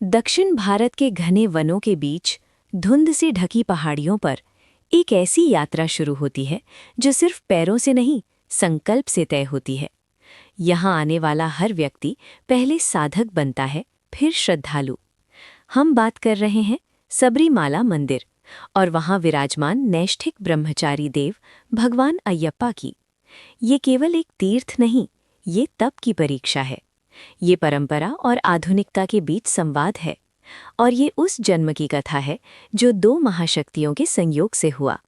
दक्षिण भारत के घने वनों के बीच धुंध से ढकी पहाड़ियों पर एक ऐसी यात्रा शुरू होती है जो सिर्फ पैरों से नहीं, संकल्प से तय होती है। यहाँ आने वाला हर व्यक्ति पहले साधक बनता है, फिर श्रद्धालु। हम बात कर रहे हैं सबरीमाला मंदिर और वहाँ विराजमान नैष्ठिक ब्रह्मचारी देव भगवान अयप्पा की। ये केवल एक तीर्थ नहीं, ये तप की परीक्षा है। ये परंपरा और आधुनिकता के बीच संवाद है, और ये उस जन्म की कथा है जो दो महाशक्तियों के संयोग से हुआ।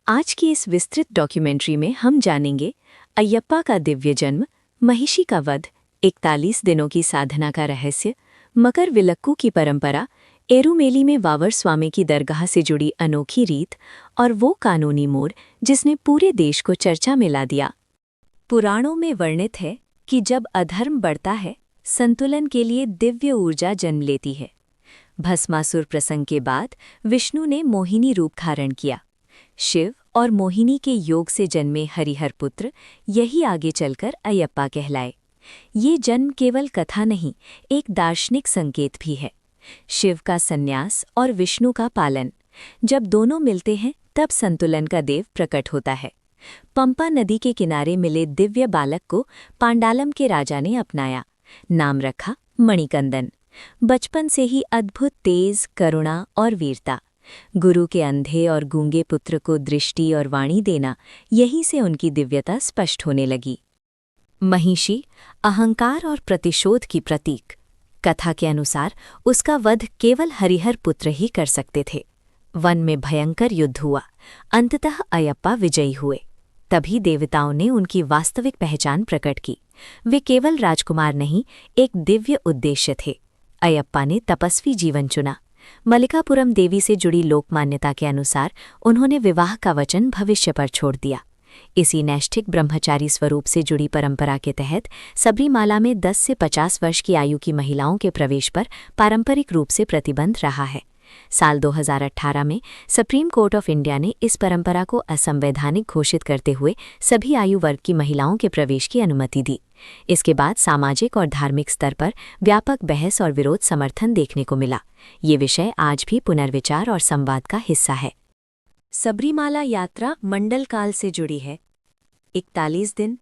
आज की इस विस्तृत डॉक्यूमेंट्री में हम जानेंगे अयप्पा का दिव्य जन्म, महिषी का वध, 41 दिनों की साधना का रहस्य, मकर विलक्कू की परंपरा, एरुमेली में वावर स्वामी की दरगाह से जुड़ी अनोखी रीत और वो कानूनी मोड़ जिसने पूरे देश को चर्चा में ला दिया। पुराणों में वर्णित है कि जब अधर्म बढ़ता है, संतुलन के लिए दिव्य ऊर्जा जन्म लेती है। भस्मासुर प्रसंग के बाद विष्णु ने मोहिनी रूप धारण किया। शिव और मोहिनी के योग से जन्मे हरिहर पुत्र यही आगे चलकर अयप्पा कहलाए। ये जन्म केवल कथा नहीं, एक दार्शनिक संकेत भी है। शिव का संन्यास और विष्णु का पालन, जब दोनों मिलते हैं तब संतुलन का देव प्रकट होता है। पंपा नदी के किनारे मिले दिव्य बालक को पांडालम के राजा ने अपनाया। नाम रखा मणिकंदन। बचपन से ही अद्भुत तेज, करुणा और वीरता। गुरु के अंधे और गूंगे पुत्र को दृष्टि और वाणी देना, यहीं से उनकी दिव्यता स्पष्ट होने लगी। महिषी, अहंकार और प्रतिशोध की प्रतीक। कथा के अनुसार उसका वध केवल हरिहर पुत्र ही कर सकते थे। वन में भयंकर युद्ध हुआ, अंततः अयप्पा विजयी हुए। तभी देवताओं ने उनकी वास्तविक पहचान प्रकट की। वे केवल राजकुमार नहीं, एक दिव्य उद्देश्य थे। अयप्पा ने तपस्वी जीवन चुना। मल्लिकापुरम देवी से जुड़ी लोकमान्यता के अनुसार उन्होंने विवाह का वचन भविष्य पर छोड़ दिया। इसी नैष्ठिक ब्रह्मचारी स्वरूप से जुड़ी परंपरा के तहत सबरीमाला में 10 से 50 वर्ष की आयु की महिलाओं के प्रवेश पर पारंपरिक रूप से प्रतिबंध रहा है। साल 2018 में सुप्रीम कोर्ट ऑफ इंडिया ने इस परंपरा को असंवैधानिक घोषित करते हुए सभी आयु वर्ग की महिलाओं के प्रवेश की अनुमति दी। इसके बाद सामाजिक और धार्मिक स्तर पर व्यापक बहस और विरोध समर्थन देखने को मिला। ये विषय आज भी पुनर्विचार और संवाद का हिस्सा है। सबरीमाला यात्रा मंडल काल से जुड़ी है। 41 दिन,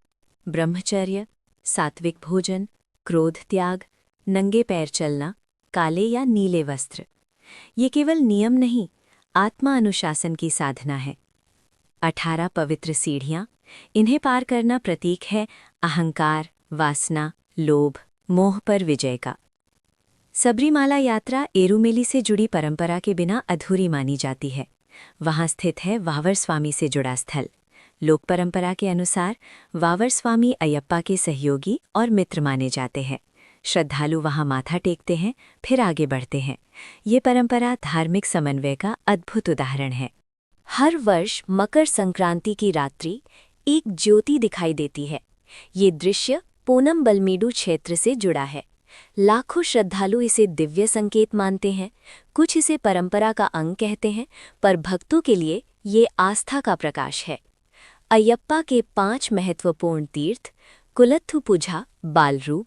ब्रह्मचर्य, सात्विक भोजन, क्रोध त्याग, नंगे पैर चलना, काले या नीले वस्त्र। ये केवल नियम नहीं, आत्मा अनुशासन की साधना है। 18 पवित्र सीढ़ियाँ, इन्हें पार करना प्रतीक है अहंकार, वासना, लोभ, मोह पर विजय का। सबरीमाला यात्रा एरुमेली से जुड़ी परंपरा के बिना अधूरी मानी जाती है। वहाँ स्थित है वावर स्वामी से जुड़ा स्थल। लोक परंपरा के अनुसार वावर स्वामी अयप्पा के सहयोगी और मित्र माने जाते हैं। श्रद्धालु वहाँ माथा टेकते हैं, फिर आगे बढ़ते हैं। ये परंपरा धार्मिक समन्वय का अद्भुत उदाहरण है। हर वर्ष मकर संक्रांति की रात्रि एक ज्योति दिखाई देती है। ये दृश्य पूनम बलमीडु क्षेत्र से जुड़ा है। लाखों श्रद्धालु इसे दिव्य संकेत मानते हैं, कुछ इसे परंपरा का अंग कहते हैं, पर भक्तों के लिए ये आस्था का प्रकाश है। अयप्पा के 5 महत्वपूर्ण तीर्थ कुलत्थुपुझा बाल रूप,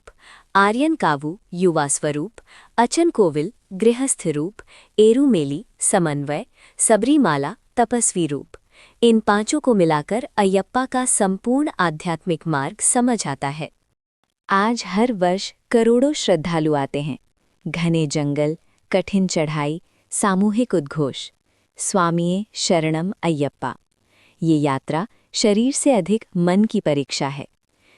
आर्यन कावू युवा स्वरूप, अचन कोविल गृहस्थ रूप, एरुमेली समन्वय, सबरीमाला तपस्वी रूप। इन 5 को मिलाकर अयप्पा का संपूर्ण आध्यात्मिक मार्ग समझ आता है। आज हर वर्ष करोड़ों श्रद्धालु आते हैं। घने जंगल, कठिन चढ़ाई, सामूहिक उद्घोष, स्वामिये शरणम अयप्पा। ये यात्रा शरीर से अधिक मन की परीक्षा है।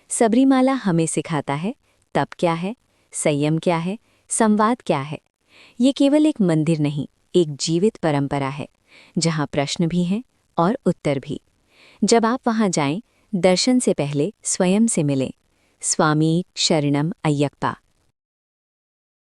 सबरीमाला हमें सिखाता है तप क्या है, संयम क्या है, संवाद क्या है। ये केवल एक मंदिर नहीं, एक जीवित परंपरा है, जहाँ प्रश्न भी हैं और उत्तर भी। जब आप वहाँ जाएं, दर्शन से पहले स्वयं से मिलें। स्वामी शरणम अयप्पा।